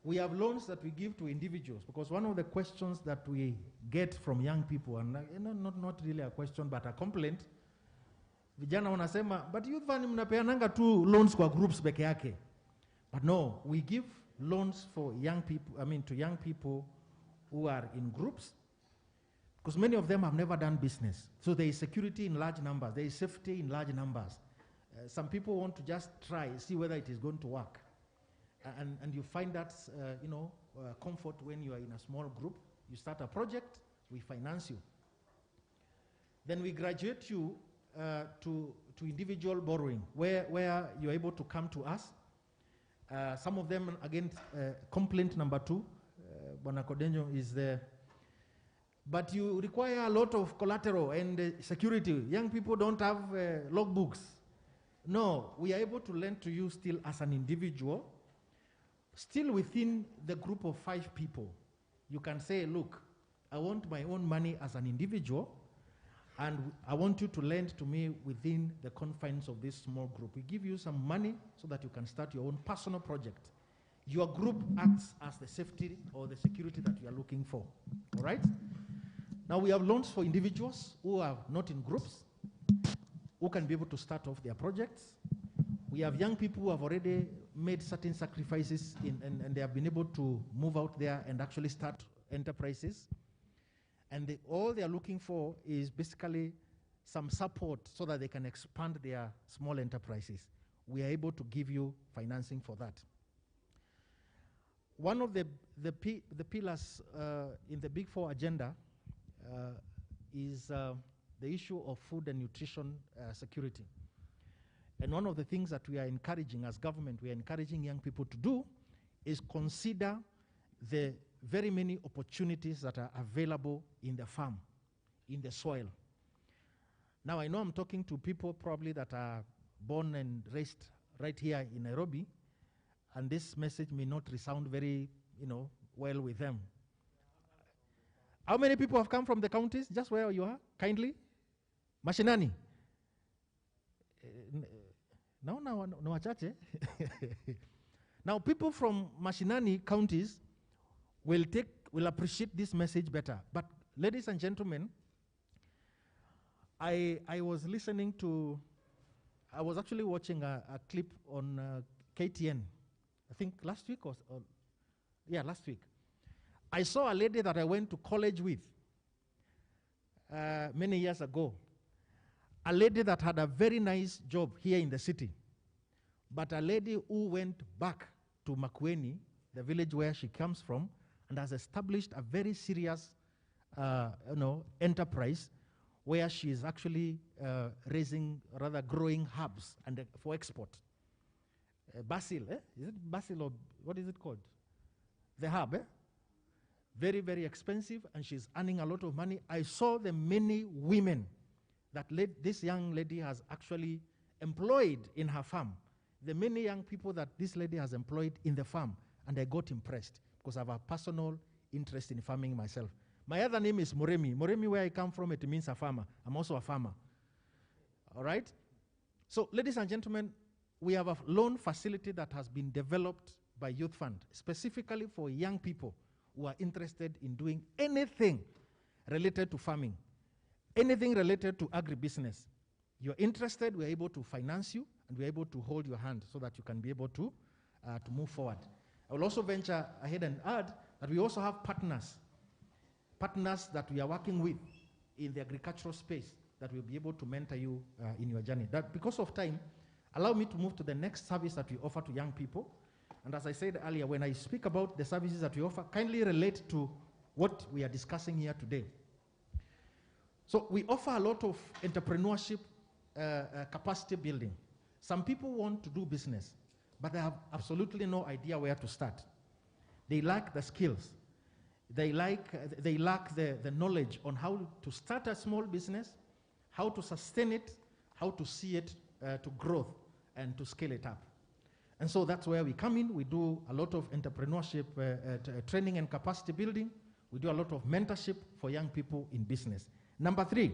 we have loans that we give to individuals, because one of the questions that we get from young people, and not really a question but a complaint, vijana wanasema, but youth fund mnapeananga tu loans kwa groups peke yake. But no, we give loans for young people, to young people who are in groups, because many of them have never done business. So there is security in large numbers, there is safety in large numbers. Some people want to just try, see whether it is going to work. And you find that, comfort when you are in a small group. You start a project, we finance you. Then we graduate you to individual borrowing, where you're able to come to us. Some of them, again, complaint number 2, Bwana Kadenyo is there. But you require a lot of collateral and security. Young people don't have logbooks. No, we are able to lend to you still as an individual, still within the group of 5 people. You can say, look, I want my own money as an individual, and I want you to lend to me within the confines of this small group. We give you some money so that you can start your own personal project. Your group acts as the safety or the security that you are looking for. All right? Now we have loans for individuals who are not in groups, who can be able to start off their projects. We have young people who have already made certain sacrifices and they have been able to move out there and actually start enterprises. And all they are looking for is basically some support so that they can expand their small enterprises. We are able to give you financing for that. One of the pillars in the Big Four agenda is the issue of food and nutrition security. And one of the things that we are encouraging as government, we are encouraging young people to do is consider the very many opportunities that are available in the farm, in the soil. Now I know I'm talking to people probably that are born and raised right here in Nairobi, and this message may not resound very, well with them. How many people have come from the counties, just where you are, kindly? Mashinani? No, wachache. Now, people from Mashinani counties will appreciate this message better. But, ladies and gentlemen, I was actually watching a clip on KTN, I think last week last week. I saw a lady that I went to college with many years ago. A lady that had a very nice job here in the city, but a lady who went back to Makueni, the village where she comes from, and has established a very serious enterprise where she is actually growing herbs and for export. Basil, is it basil or what is it called? The herb, Very, very expensive, and she's earning a lot of money. I saw the many women that this young lady has actually employed in her farm. The many young people that this lady has employed in the farm, and I got impressed because I have a personal interest in farming myself. My other name is Murimi. Murimi, where I come from, it means a farmer. I'm also a farmer. All right? So, ladies and gentlemen, we have a loan facility that has been developed by Youth Fund, specifically for young people who are interested in doing anything related to farming, anything related to agribusiness. You're interested, we're able to finance you, and we're able to hold your hand so that you can be able to move forward. I will also venture ahead and add that we also have partners that we are working with in the agricultural space that will be able to mentor you in your journey. That because of time, Allow me to move to the next service that we offer to young people. And as I said earlier, when I speak about the services that we offer, kindly relate to what we are discussing here today. So we offer a lot of entrepreneurship capacity building. Some people want to do business, but they have absolutely no idea where to start. They lack the skills. They lack the knowledge on how to start a small business, how to sustain it, how to see it to growth and to scale it up. And so that's where we come in. We do a lot of entrepreneurship training and capacity building. We do a lot of mentorship for young people in business. Number 3,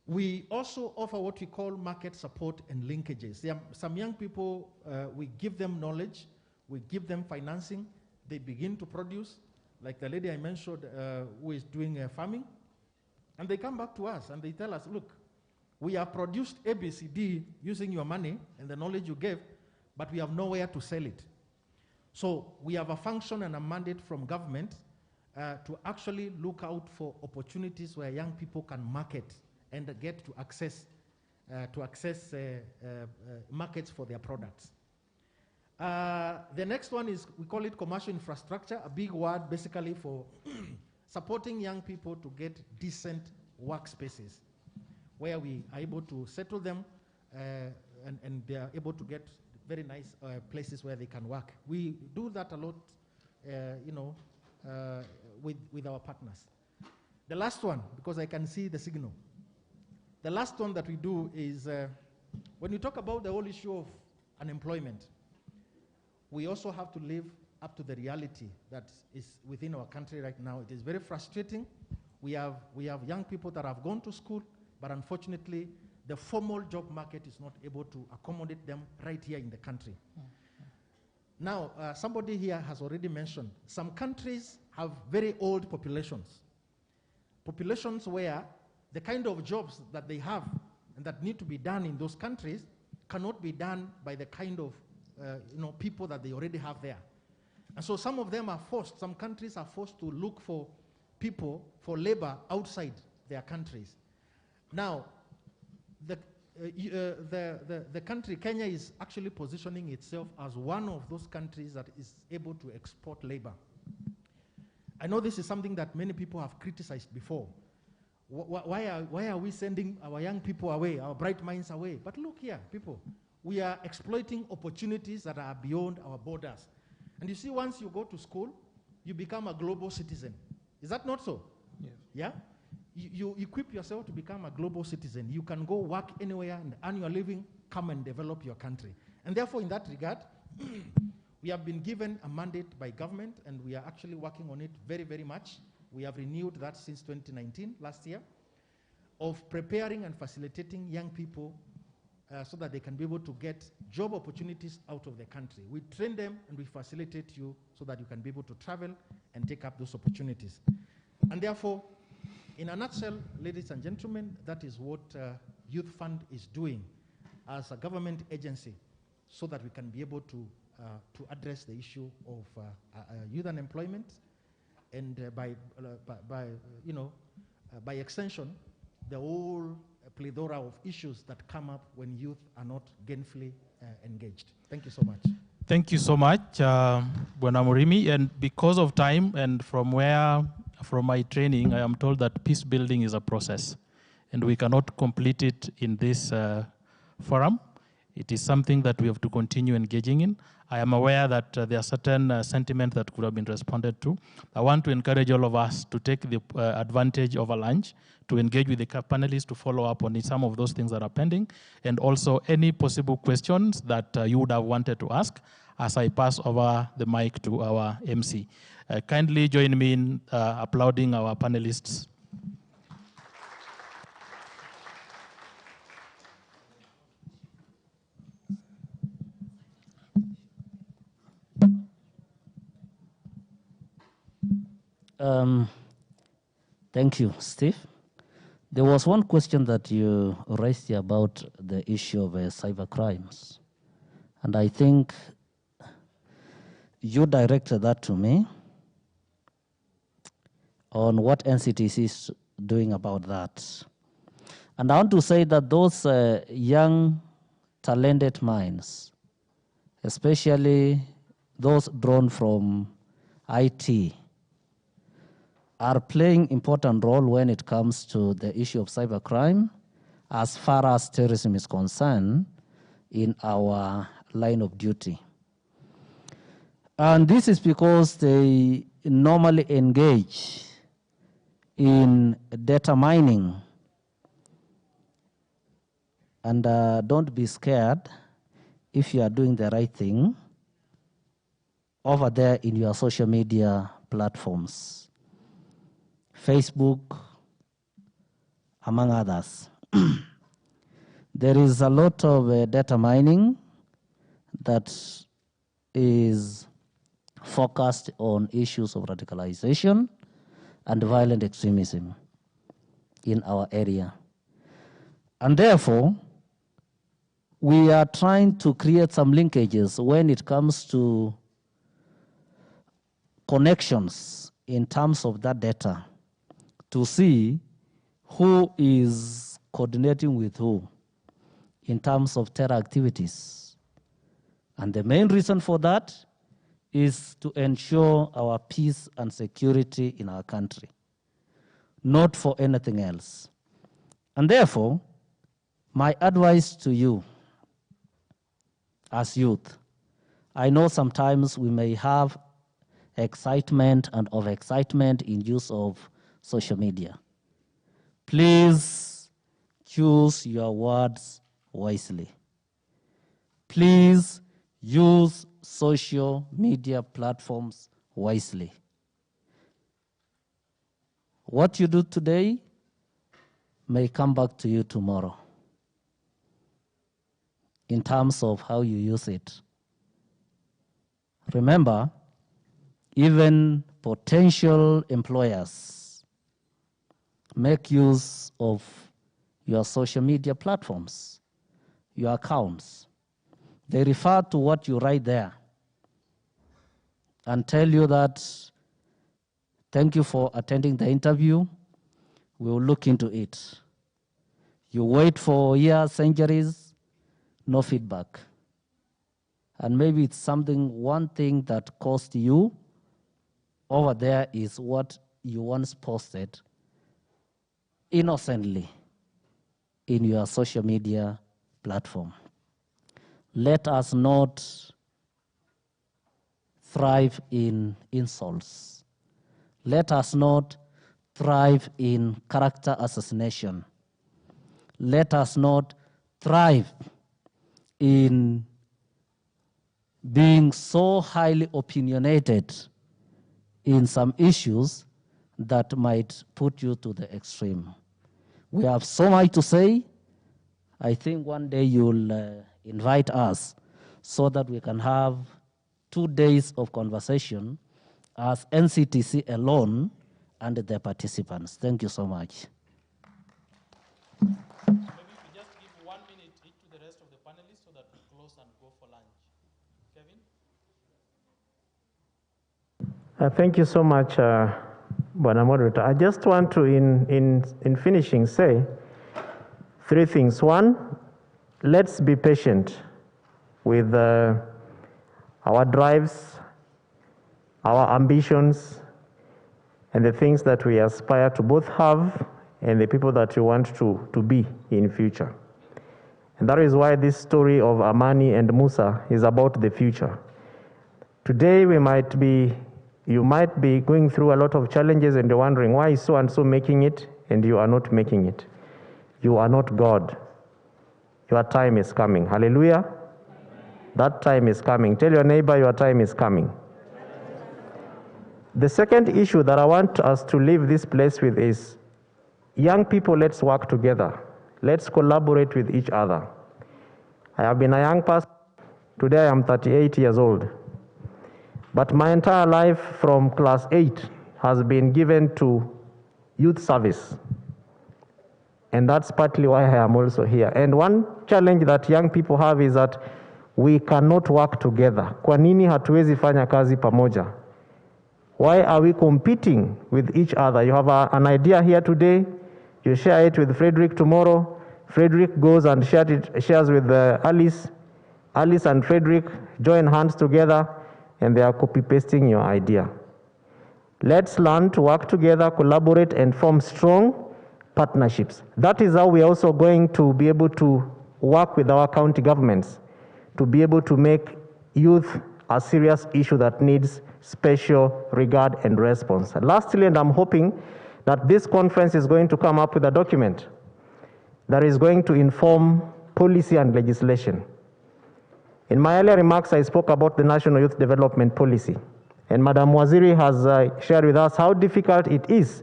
we also offer what we call market support and linkages. There are some young people, we give them knowledge, we give them financing, they begin to produce, like the lady I mentioned who is doing farming, and they come back to us and they tell us, look, we have produced ABCD using your money and the knowledge you gave, but we have nowhere to sell it. So we have a function and a mandate from government to actually look out for opportunities where young people can market and get to access markets for their products. The next one is, we call it commercial infrastructure, a big word basically for supporting young people to get decent workspaces where we are able to settle them and they are able to get very nice places where they can work. We do that a lot, with our partners. The last one, because I can see the signal. The last one that we do is, when you talk about the whole issue of unemployment, we also have to live up to the reality that is within our country right now. It is very frustrating. We have young people that have gone to school, but unfortunately, the formal job market is not able to accommodate them right here in the country. Now, somebody here has already mentioned, some countries have very old populations. Populations where the kind of jobs that they have and that need to be done in those countries cannot be done by the kind of people that they already have there. And so some of them are forced, some countries are forced to look for people, for labor outside their countries. Now, the country, Kenya, is actually positioning itself as one of those countries that is able to export labor. I know this is something that many people have criticized before. Why are we sending our young people away, our bright minds away? But look here, people, we are exploiting opportunities that are beyond our borders. And you see, once you go to school, you become a global citizen. Is that not so? Yes. Yeah? You equip yourself to become a global citizen. You can go work anywhere and earn your living, come and develop your country. And therefore, in that regard, we have been given a mandate by government, and we are actually working on it very, very much. We have renewed that since 2019, last year, of preparing and facilitating young people so that they can be able to get job opportunities out of the country. We train them and we facilitate you so that you can be able to travel and take up those opportunities. And therefore, in a nutshell, ladies and gentlemen, that is what Youth Fund is doing as a government agency so that we can be able to address the issue of youth unemployment and by extension, the whole plethora of issues that come up when youth are not gainfully engaged. Thank you so much. Thank you so much, Bwana Murimi. And because of time and from my training, I am told that peace building is a process, and we cannot complete it in this forum. It is something that we have to continue engaging in. I am aware that there are certain sentiments that could have been responded to. I want to encourage all of us to take the advantage of a lunch, to engage with the panelists, to follow up on some of those things that are pending, and also any possible questions that you would have wanted to ask as I pass over the mic to our MC. Kindly join me in applauding our panelists. Thank you, Steve. There was one question that you raised about the issue of cyber crimes. And I think you directed that to me on what NCTC is doing about that. And I want to say that those young talented minds, especially those drawn from IT, are playing important role when it comes to the issue of cybercrime as far as terrorism is concerned in our line of duty. And this is because they normally engage in data mining. And don't be scared if you are doing the right thing over there in your social media platforms, Facebook, among others. There is a lot of data mining that is focused on issues of radicalization and violent extremism in our area. And therefore, we are trying to create some linkages when it comes to connections in terms of that data to see who is coordinating with who in terms of terror activities. And the main reason for that is to ensure our peace and security in our country, not for anything else. And therefore, my advice to you as youth, I know sometimes we may have excitement and overexcitement in use of social media. Please choose your words wisely. Please use social media platforms wisely. What you do today may come back to you tomorrow in terms of how you use it. Remember, even potential employers make use of your social media platforms, your accounts. They refer to what you write there and tell you that, thank you for attending the interview, we'll look into it. You wait for years, centuries, no feedback. And maybe it's one thing that cost you over there is what you once posted innocently in your social media platform. Let us not thrive in insults. Let us not thrive in character assassination. Let us not thrive in being so highly opinionated in some issues that might put you to the extreme. We have so much to say. I think one day you'll invite us so that we can have 2 days of conversation as NCTC alone and the participants. Thank you so much. Maybe we just give 1 minute each to the rest of the panelists so that we close and go for lunch. Kevin? Thank you so much, Bwana Moderator. I just want to, in finishing, say 3 things. 1, let's be patient with our drives, our ambitions, and the things that we aspire to both have and the people that we want to be in future. And that is why this story of Amani and Musa is about the future. Today you might be going through a lot of challenges and you're wondering why is so and so making it and you are not making it. You are not God. Your time is coming. Hallelujah. That time is coming. Tell your neighbor your time is coming. The second issue that I want us to leave this place with is, young people, let's work together. Let's collaborate with each other. I have been a young person. Today I am 38 years old. But my entire life from class 8 has been given to youth service. And that's partly why I am also here. And one challenge that young people have is that we cannot work together. Kwa nini hatuwezi fanya kazi pamoja? Why are we competing with each other? You have an idea here today, you share it with Frederick tomorrow, Frederick goes and shares with Alice. Alice and Frederick join hands together and they are copy-pasting your idea. Let's learn to work together, collaborate, and form strong partnerships. That is how we are also going to be able to work with our county governments to be able to make youth a serious issue that needs special regard and response. Lastly, and I'm hoping that this conference is going to come up with a document that is going to inform policy and legislation. In my earlier remarks, I spoke about the National Youth Development Policy. And Madam Waziri has shared with us how difficult it is,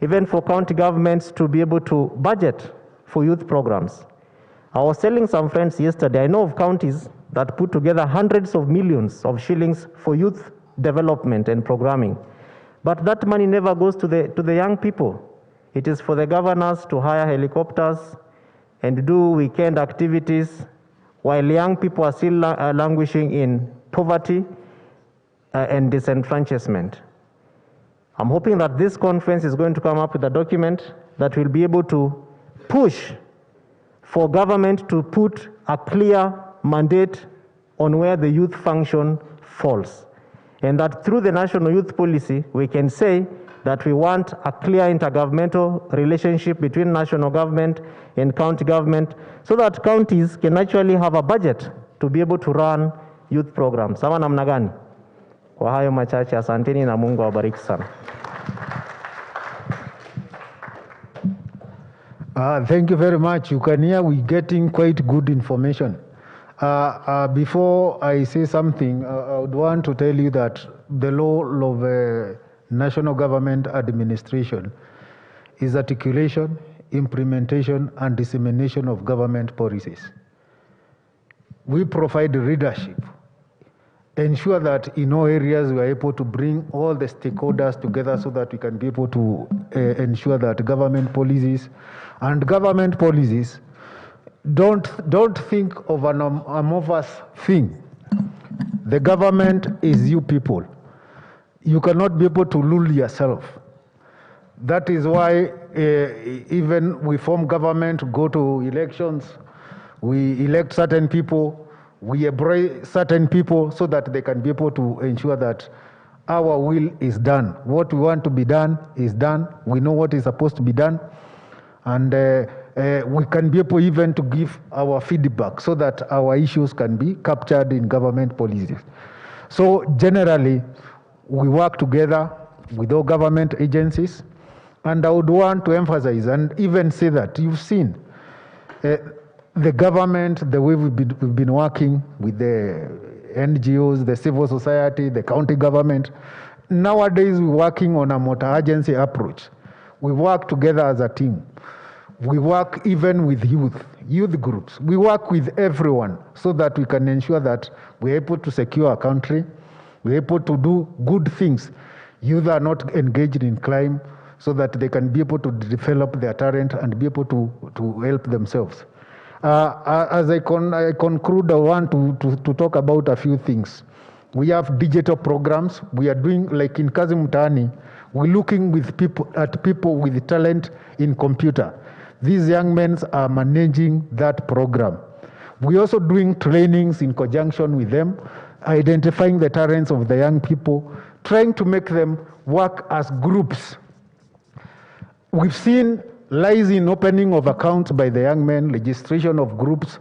even for county governments to be able to budget for youth programs. I was telling some friends yesterday, I know of counties that put together hundreds of millions of shillings for youth development and programming. But that money never goes to the young people. It is for the governors to hire helicopters and do weekend activities while young people are still languishing in poverty and disenfranchisement. I'm hoping that this conference is going to come up with a document that will be able to push for government to put a clear mandate on where the youth function falls. And that through the National Youth Policy, we can say that we want a clear intergovernmental relationship between national government and county government so that counties can actually have a budget to be able to run youth programs. Sawa namna gani? Kwa hayo machache, asanteni na Mungu awabariki sana. Thank you very much. You can hear we're getting quite good information. Before I say something, I would want to tell you that the law of national government administration is articulation, implementation, and dissemination of government policies. We provide leadership, ensure that in all areas we are able to bring all the stakeholders together so that we can be able to ensure that government policies don't think of an amorphous thing. The government is you people. You cannot be able to rule yourself. That is why even we form government, go to elections, we elect certain people, we embrace certain people so that they can be able to ensure that our will is done. What we want to be done is done. We know what is supposed to be done. And we can be able even to give our feedback so that our issues can be captured in government policies. So generally, we work together with all government agencies. And I would want to emphasize and even say that you've seen the government, the way we've been working with the NGOs, the civil society, the county government. Nowadays, we're working on a multi-agency approach. We work together as a team. We work even with youth groups. We work with everyone so that we can ensure that we're able to secure our country, we're able to do good things. Youth are not engaged in crime so that they can be able to develop their talent and be able to help themselves. As I conclude, I want to talk about a few things. We have digital programs. We are doing, like in Kazi Mtaani, we're looking at people with talent in computer. These young men are managing that program. We're also doing trainings in conjunction with them, identifying the talents of the young people, trying to make them work as groups. We've seen lies in opening of accounts by the young men, registration of groups,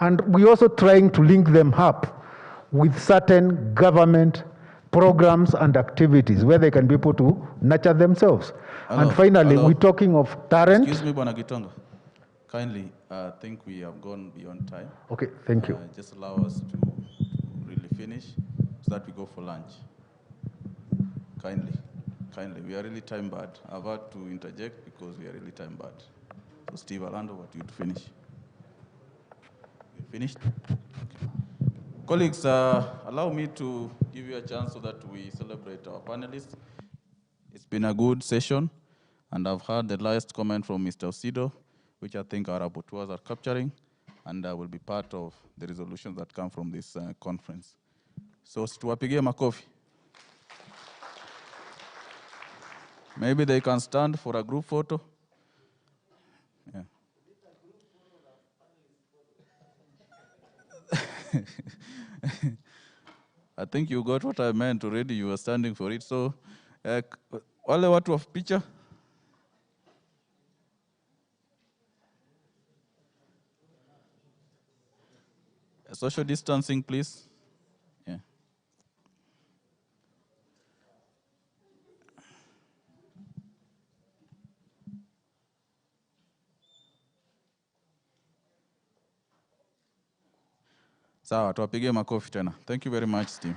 and we're also trying to link them up with certain government programs and activities where they can be able to nurture themselves. And finally, we're talking of talent. Excuse me, Bwana Gitonga. Kindly, I think we have gone beyond time. Okay, thank you. Just allow us to really finish so that we go for lunch. Kindly. We are really time bad. I've had to interject because we are really time bad. So Steve, I'll hand over to you to finish. You finished? Okay. Colleagues, allow me to give you a chance so that we celebrate our panelists. It's been a good session, and I've heard the last comment from Mr. Osido, which I think our rapporteurs are capturing, and will be part of the resolutions that come from this conference. So, tuwapigie makofi. Maybe they can stand for a group photo. Yeah. I think you got what I meant already. You were standing for it. So, wale watu wa picha. Social distancing, please. Yeah. Sawa, tuwapige makofi tena. Thank you very much, Steve.